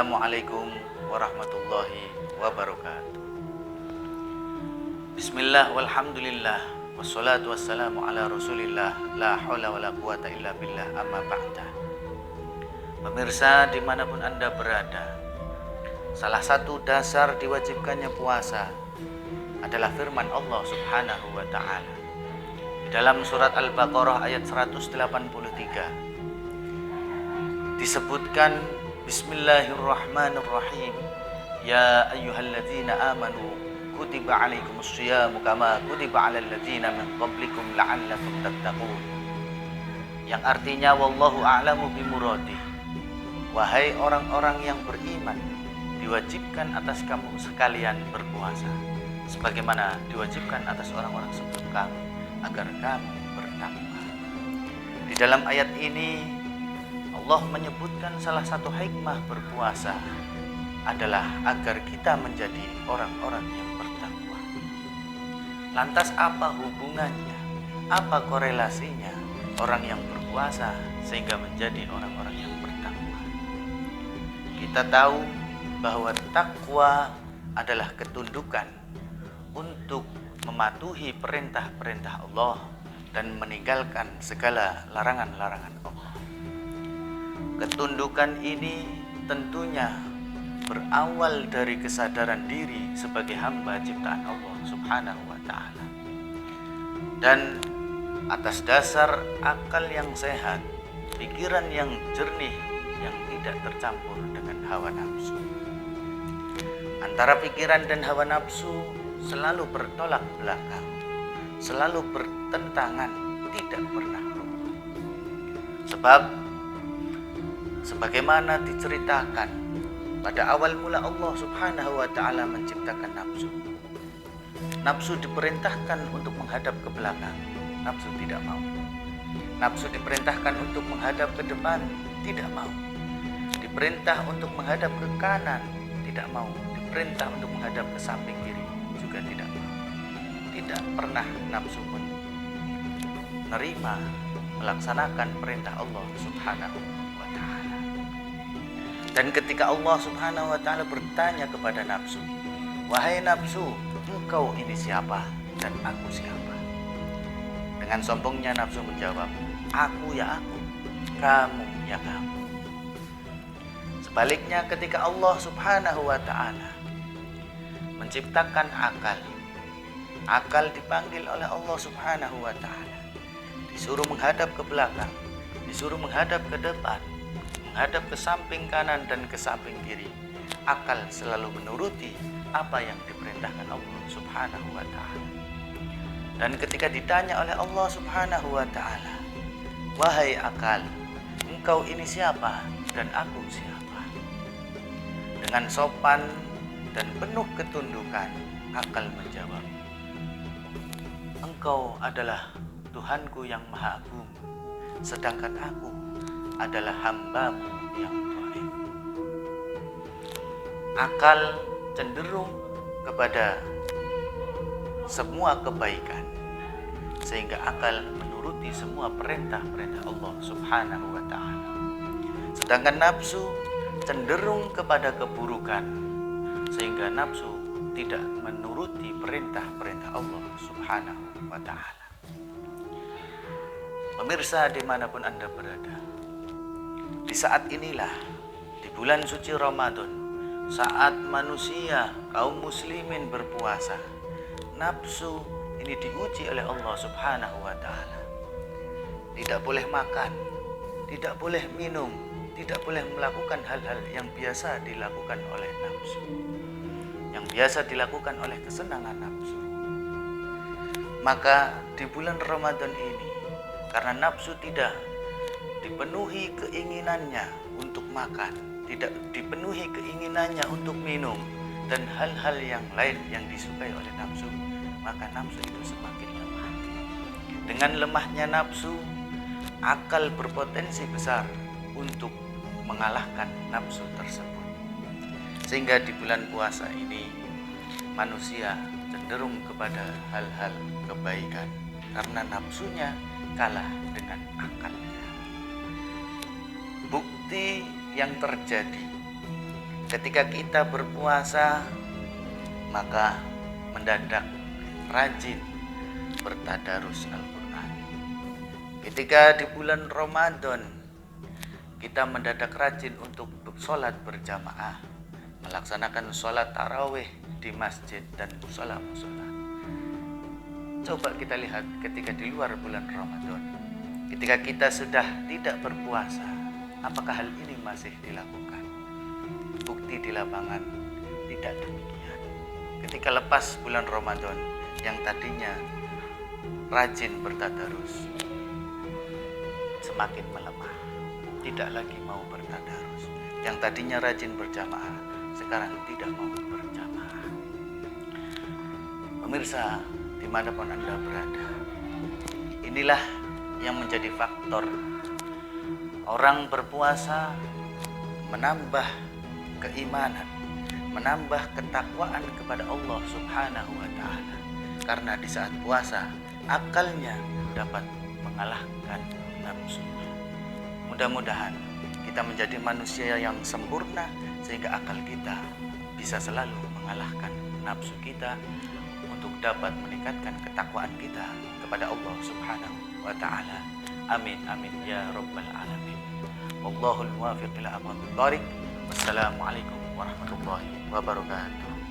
Assalamualaikum warahmatullahi wabarakatuh. Bismillah walhamdulillah wassalatu wassalamu ala rasulillah la hawla wa la quwata illa billah amma ba'da. Pemirsa dimanapun Anda berada, salah satu dasar diwajibkannya puasa adalah firman Allah subhanahu wa ta'ala di dalam surat Al-Baqarah ayat 183 disebutkan Bismillahirrahmanirrahim. Ya ayyuhalladzina amanu kutiba alaikumusyiyamu kama kutiba alal ladzina min qablikum la'allakum tattaqun. Yang artinya wallahu a'lamu bimuradih. Wahai orang-orang yang beriman, diwajibkan atas kamu sekalian berpuasa sebagaimana diwajibkan atas orang-orang sebelum kamu agar kamu bertakwa. Di dalam ayat ini Allah menyebutkan salah satu hikmah berpuasa adalah agar kita menjadi orang-orang yang bertakwa. Lantas apa hubungannya? Apa korelasinya orang yang berpuasa sehingga menjadi orang-orang yang bertakwa? Kita tahu bahwa takwa adalah ketundukan untuk mematuhi perintah-perintah Allah dan meninggalkan segala larangan-larangan Allah. Ketundukan ini tentunya berawal dari kesadaran diri sebagai hamba ciptaan Allah subhanahu wa ta'ala, dan atas dasar akal yang sehat, pikiran yang jernih yang tidak tercampur dengan hawa nafsu. Antara pikiran dan hawa nafsu selalu bertolak belakang, selalu bertentangan, tidak pernah rukun. Sebab sebagaimana diceritakan pada awal mula Allah subhanahu wa ta'ala menciptakan nafsu. Nafsu diperintahkan untuk menghadap ke belakang, nafsu tidak mau. Nafsu diperintahkan untuk menghadap ke depan, tidak mau. Diperintah untuk menghadap ke kanan, tidak mau. Diperintah untuk menghadap ke samping kiri, juga tidak mau. Tidak pernah nafsu pun menerima melaksanakan perintah Allah subhanahu wa ta'ala. Dan ketika Allah subhanahu wa ta'ala bertanya kepada nafsu, wahai nafsu, engkau ini siapa dan aku siapa? Dengan sombongnya nafsu menjawab, aku ya aku, kamu ya kamu. Sebaliknya ketika Allah subhanahu wa ta'ala menciptakan akal, akal dipanggil oleh Allah subhanahu wa ta'ala, disuruh menghadap ke belakang, disuruh menghadap ke depan, menghadap ke samping kanan dan ke samping kiri. Akal selalu menuruti apa yang diperintahkan Allah subhanahu wa ta'ala. Dan ketika ditanya oleh Allah subhanahu wa ta'ala, wahai akal, engkau ini siapa dan aku siapa? Dengan sopan dan penuh ketundukan, akal menjawab, engkau adalah Tuhanku yang maha agung, sedangkan aku adalah hambamu yang dhaif. Akal cenderung kepada semua kebaikan, sehingga akal menuruti semua perintah-perintah Allah subhanahu wa ta'ala. Sedangkan nafsu cenderung kepada keburukan, sehingga nafsu tidak menuruti perintah-perintah Allah subhanahu wa ta'ala. Pemirsa dimanapun Anda berada, di saat inilah, di bulan suci Ramadan, saat manusia kaum muslimin berpuasa, nafsu ini diuji oleh Allah subhanahu wa ta'ala. Tidak boleh makan, tidak boleh minum, tidak boleh melakukan hal-hal yang biasa dilakukan oleh nafsu, yang biasa dilakukan oleh kesenangan nafsu. Maka di bulan Ramadan ini, karena nafsu tidak dipenuhi keinginannya untuk makan, tidak dipenuhi keinginannya untuk minum, dan hal-hal yang lain yang disukai oleh nafsu, maka nafsu itu semakin lemah. Dengan lemahnya nafsu, akal berpotensi besar untuk mengalahkan nafsu tersebut. Sehingga di bulan puasa ini, manusia cenderung kepada hal-hal kebaikan karena nafsunya kalah dengan akalnya. Bukti yang terjadi Ketika kita berpuasa, maka mendadak rajin bertadarus Al-Quran. Ketika di bulan Ramadan, kita mendadak rajin untuk sholat berjamaah, melaksanakan sholat tarawih di masjid dan musola-musola. Coba kita lihat ketika di luar bulan Ramadan, ketika kita sudah tidak berpuasa, apakah hal ini masih dilakukan? Bukti di lapangan tidak demikian. Ketika lepas bulan Ramadan, yang tadinya rajin bertadarus semakin melemah, tidak lagi mau bertadarus. Yang tadinya rajin berjamaah, sekarang tidak mau berjamaah. Pemirsa, dimanapun Anda berada, inilah yang menjadi faktor orang berpuasa menambah keimanan, menambah ketakwaan kepada Allah Subhanahu wa Ta'ala. Karena di saat puasa, akalnya dapat mengalahkan nafsunya. Mudah-mudahan kita menjadi manusia yang sempurna, sehingga akal kita bisa selalu mengalahkan nafsu kita untuk dapat meningkatkan ketakwaan kita kepada Allah Subhanahu wa Ta'ala. Amin amin ya rabbal alamin. Wallahul muwaffiq ila aqwamit thoriq. Wassalamualaikum warahmatullahi wabarakatuh.